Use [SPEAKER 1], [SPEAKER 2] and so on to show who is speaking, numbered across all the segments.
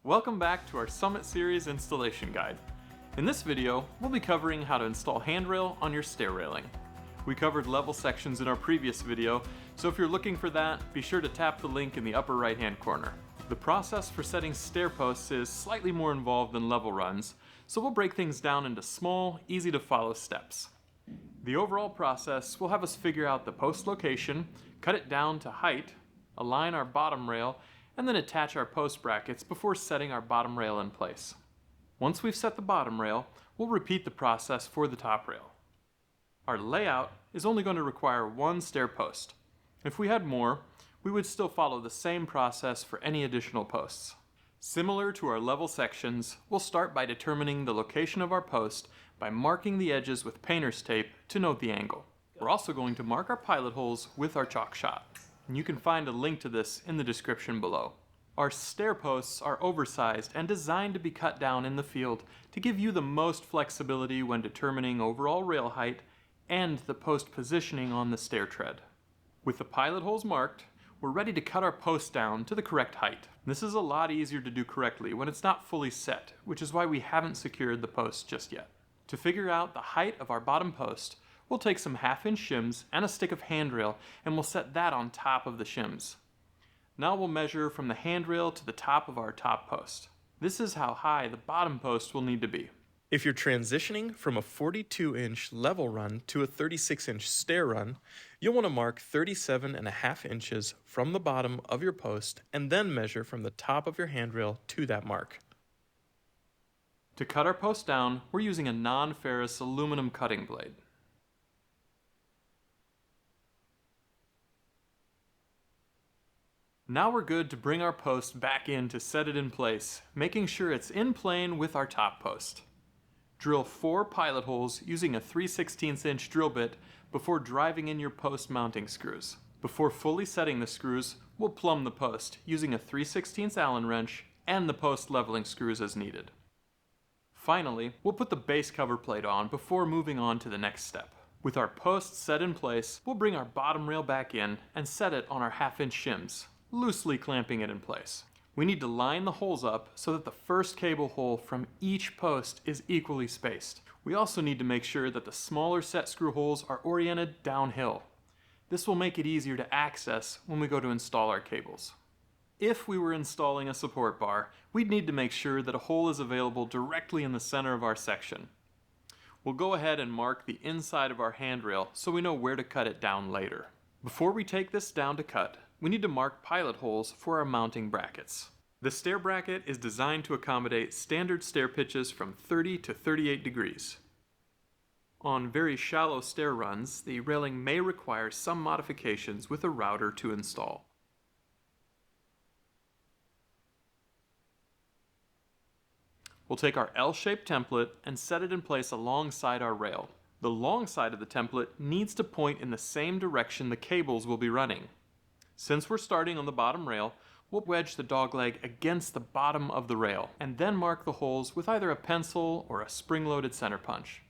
[SPEAKER 1] Welcome back to our Summit Series installation guide. In this video, we'll be covering how to install handrail on your stair railing. We covered level sections in our previous video, so if you're looking for that, be sure to tap the link in the upper right hand corner. The process for setting stair posts is slightly more involved than level runs, so we'll break things down into small, easy to follow steps. The overall process will have us figure out the post location, cut it down to height, align our bottom rail, and then attach our post brackets before setting our bottom rail in place. Once we've set the bottom rail, we'll repeat the process for the top rail. Our layout is only going to require one stair post. If we had more, we would still follow the same process for any additional posts. Similar to our level sections, we'll start by determining the location of our post by marking the edges with painter's tape to note the angle. We're also going to mark our pilot holes with our chalk shot, and you can find a link to this in the description below. Our stair posts are oversized and designed to be cut down in the field to give you the most flexibility when determining overall rail height and the post positioning on the stair tread. With the pilot holes marked, we're ready to cut our post down to the correct height. This is a lot easier to do correctly when it's not fully set, which is why we haven't secured the post just yet. To figure out the height of our bottom post, we'll take some 1/2 inch shims and a stick of handrail and we'll set that on top of the shims. Now we'll measure from the handrail to the top of our top post. This is how high the bottom post will need to be.
[SPEAKER 2] If you're transitioning from a 42-inch level run to a 36-inch stair run, you'll want to mark 37.5 inches from the bottom of your post and then measure from the top of your handrail to that mark.
[SPEAKER 1] To cut our post down, we're using a non-ferrous aluminum cutting blade. Now we're good to bring our post back in to set it in place, making sure it's in plane with our top post. Drill 4 pilot holes using a 3/16 inch drill bit before driving in your post mounting screws. Before fully setting the screws, we'll plumb the post using a 3/16 Allen wrench and the post leveling screws as needed. Finally, we'll put the base cover plate on before moving on to the next step. With our post set in place, we'll bring our bottom rail back in and set it on our 1/2 inch shims, loosely clamping it in place. We need to line the holes up so that the first cable hole from each post is equally spaced. We also need to make sure that the smaller set screw holes are oriented downhill. This will make it easier to access when we go to install our cables. If we were installing a support bar, we'd need to make sure that a hole is available directly in the center of our section. We'll go ahead and mark the inside of our handrail so we know where to cut it down later. Before we take this down to cut, we need to mark pilot holes for our mounting brackets. The stair bracket is designed to accommodate standard stair pitches from 30 to 38 degrees. On very shallow stair runs, the railing may require some modifications with a router to install. We'll take our L-shaped template and set it in place alongside our rail. The long side of the template needs to point in the same direction the cables will be running. Since we're starting on the bottom rail, we'll wedge the dogleg against the bottom of the rail and then mark the holes with either a pencil or a spring-loaded center punch.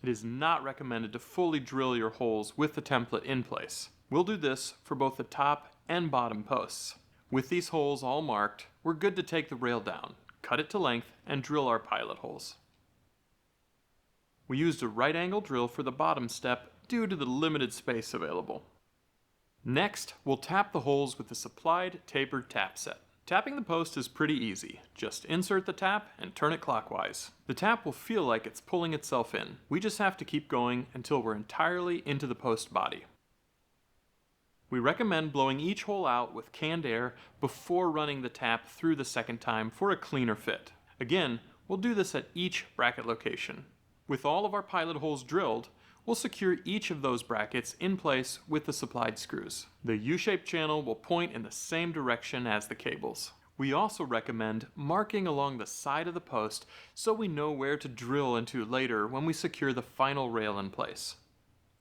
[SPEAKER 1] It is not recommended to fully drill your holes with the template in place. We'll do this for both the top and bottom posts. With these holes all marked, we're good to take the rail down, cut it to length, and drill our pilot holes. We used a right angle drill for the bottom step due to the limited space available. Next, we'll tap the holes with the supplied tapered tap set. Tapping the post is pretty easy. Just insert the tap and turn it clockwise. The tap will feel like it's pulling itself in. We just have to keep going until we're entirely into the post body. We recommend blowing each hole out with canned air before running the tap through the second time for a cleaner fit. Again, we'll do this at each bracket location. With all of our pilot holes drilled, we'll secure each of those brackets in place with the supplied screws. The U-shaped channel will point in the same direction as the cables. We also recommend marking along the side of the post so we know where to drill into later when we secure the final rail in place.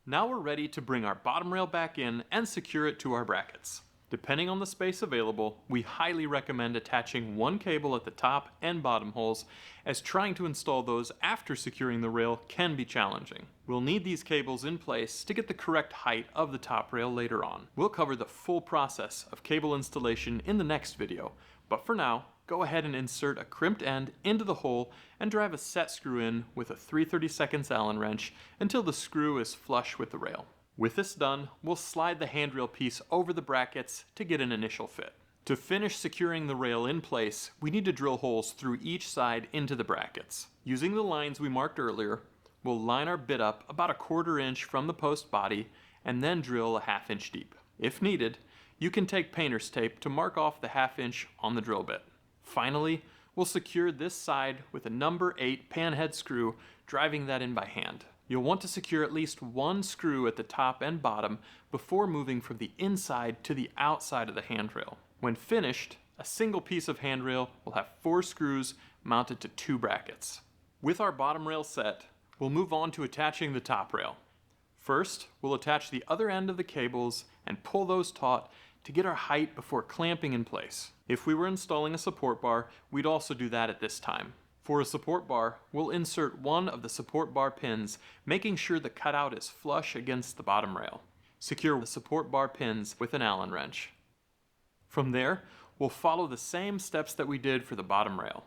[SPEAKER 1] Now we're ready to bring our bottom rail back in and secure it to our brackets. Depending on the space available, we highly recommend attaching one cable at the top and bottom holes, as trying to install those after securing the rail can be challenging. We'll need these cables in place to get the correct height of the top rail later on. We'll cover the full process of cable installation in the next video, but for now, go ahead and insert a crimped end into the hole and drive a set screw in with a 3/32 Allen wrench until the screw is flush with the rail. With this done, we'll slide the handrail piece over the brackets to get an initial fit. To finish securing the rail in place, we need to drill holes through each side into the brackets. Using the lines we marked earlier, we'll line our bit up about a 1/4 inch from the post body and then drill a 1/2 inch deep. If needed, you can take painter's tape to mark off the 1/2 inch on the drill bit. Finally, we'll secure this side with a number 8 panhead screw, driving that in by hand. You'll want to secure at least one screw at the top and bottom before moving from the inside to the outside of the handrail. When finished, a single piece of handrail will have 4 screws mounted to 2 brackets. With our bottom rail set, we'll move on to attaching the top rail. First, we'll attach the other end of the cables and pull those taut to get our height before clamping in place. If we were installing a support bar, we'd also do that at this time. For a support bar, we'll insert one of the support bar pins, making sure the cutout is flush against the bottom rail. Secure the support bar pins with an Allen wrench. From there, we'll follow the same steps that we did for the bottom rail.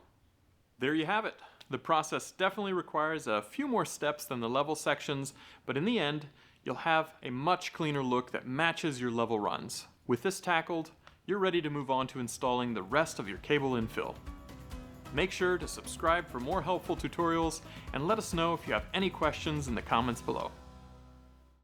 [SPEAKER 1] There you have it. The process definitely requires a few more steps than the level sections, but in the end, you'll have a much cleaner look that matches your level runs. With this tackled, you're ready to move on to installing the rest of your cable infill. Make sure to subscribe for more helpful tutorials and let us know if you have any questions in the comments below.